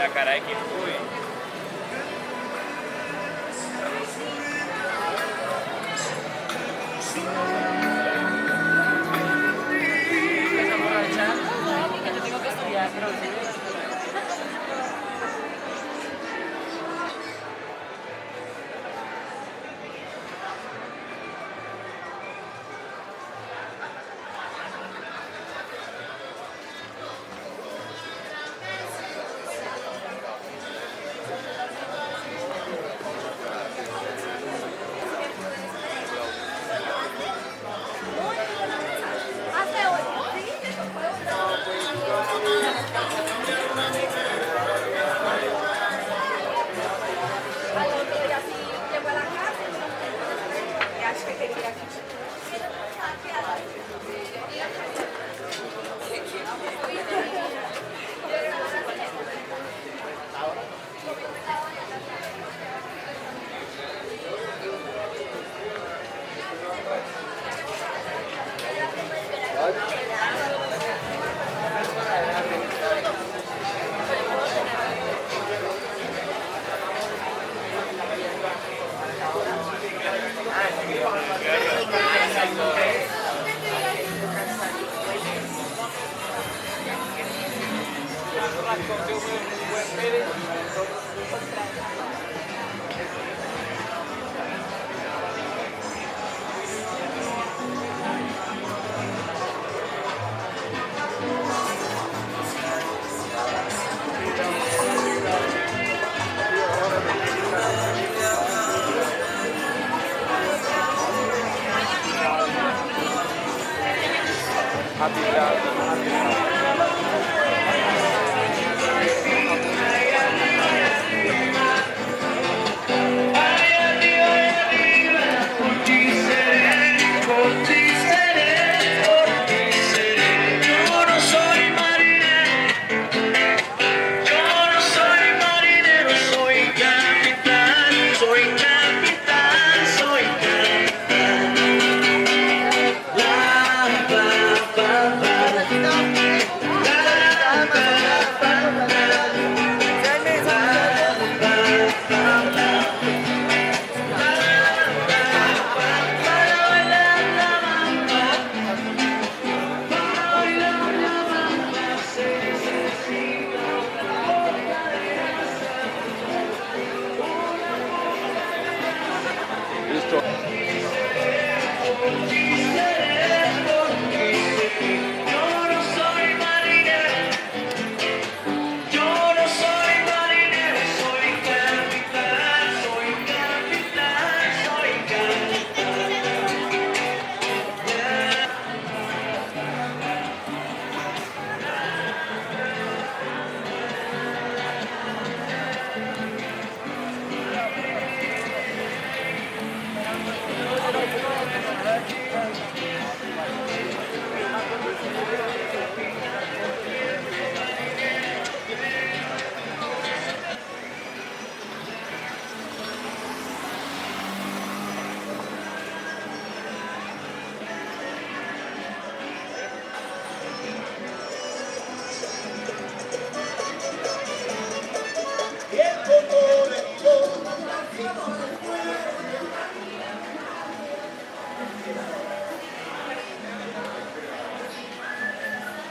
la cara de Kim. Uy. Pues aprovechando, ¿no? Que yo tengo que estudiar, pero sí. Al otro día sí llegó a la casa y acho que quería que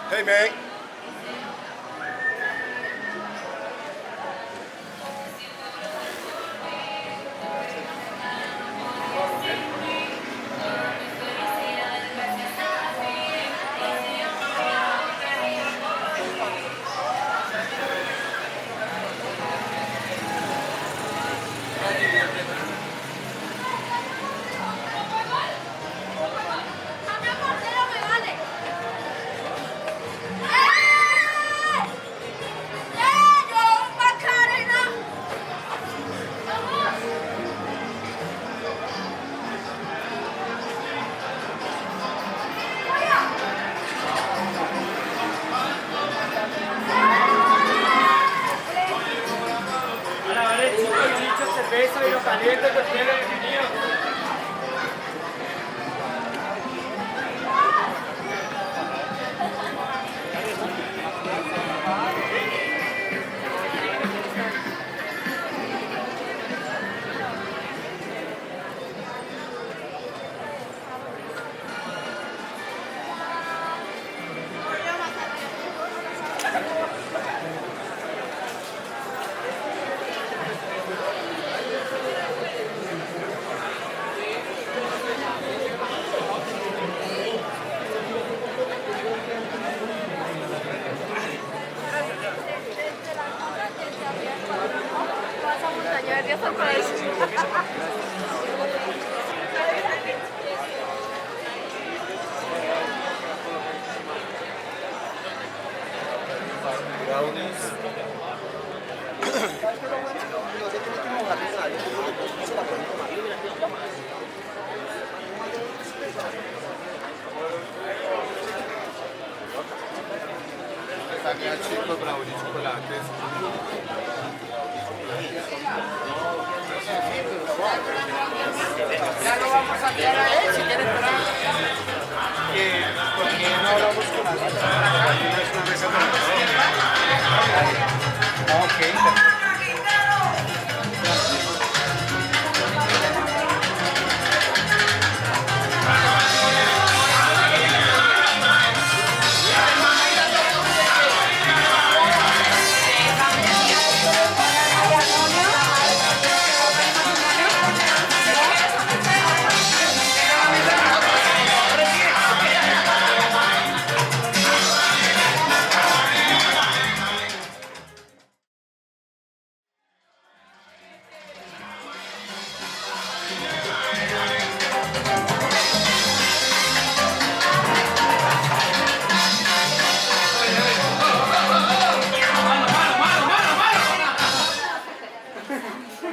Hey, man. Cerveza y lo caliente que tiene definido. Acá chico, brownie, chocolates. Ya lo vamos a enviar a él, si quiere esperar. ¿Por qué no hablamos con alguien para que no es una mesa para todos? Ok.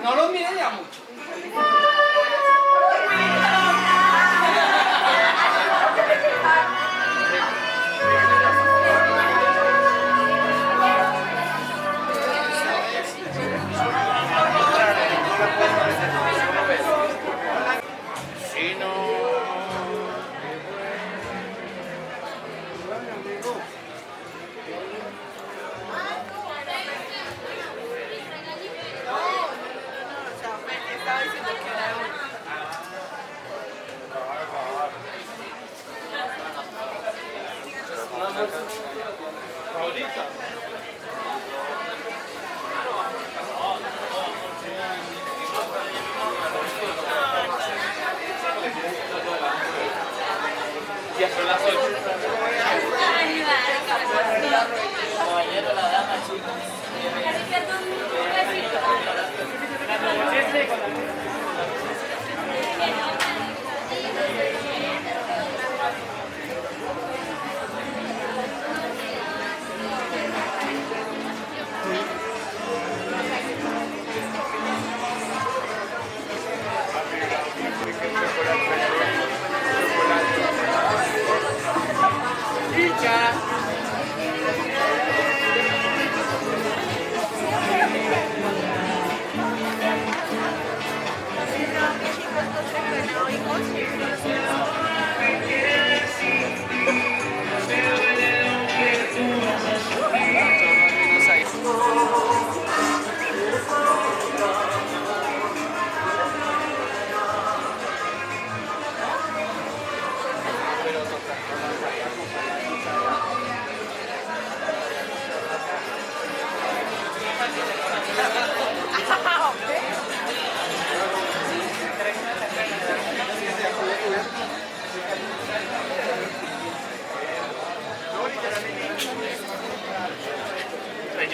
No los mire ya mucho. Sí, no. Estaba diciendo que era Ya son las 8. Caballero, la dama, chicos.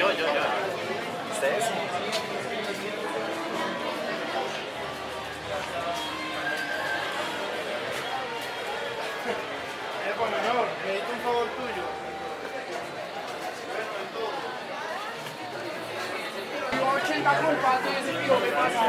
Yo. ¿Ustedes? Con honor, necesito un favor tuyo. Digo 80 culpas de ese tío que pasa.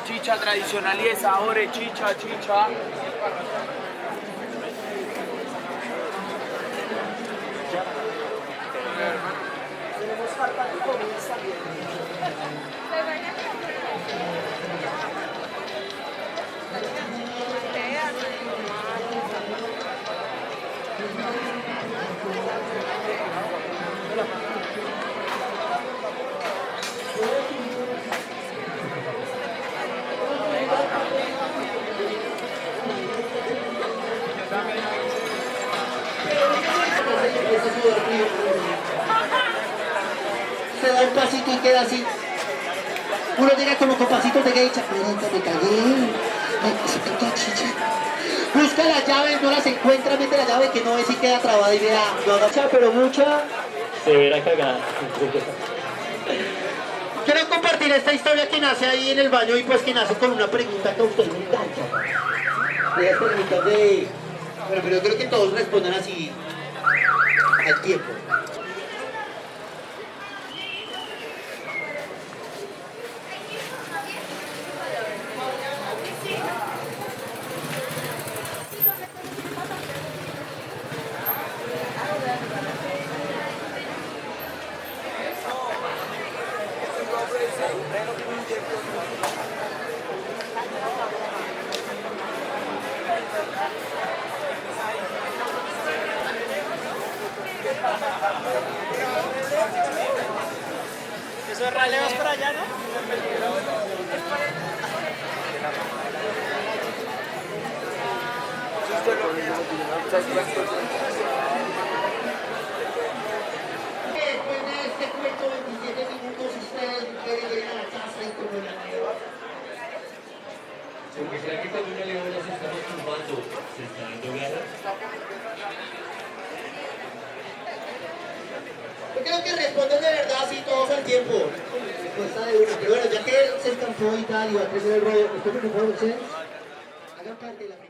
Chicha tradicional y de sabores, chicha. Se da un pasito y queda así. Uno llega con los pasitos de geisha. Espérate, me cagué. Necesito chicha. Busca busca las llaves, no las encuentra, mete la llave que no ve si queda trabada y vea, no agacha, pero mucha. Severa cagada. Quiero compartir esta historia que nace ahí en el baño y pues que nace con una pregunta que a usted le encanta. De las preguntas de... Bueno, pero yo creo que todos respondan así al tiempo. Esos raleos por allá, ¿no? Después de este cuento, 27 minutos, ustedes quieren ir a la casa y como la nueva. Porque será que cuando una leona se está masturbando, se está dando guerra. Yo creo que responden de verdad así todos al tiempo. Respuesta de uno. Pero bueno, ya que se escampó y tal y va a crecer el rollo, ¿esto por favor ustedes? Hagan parte de la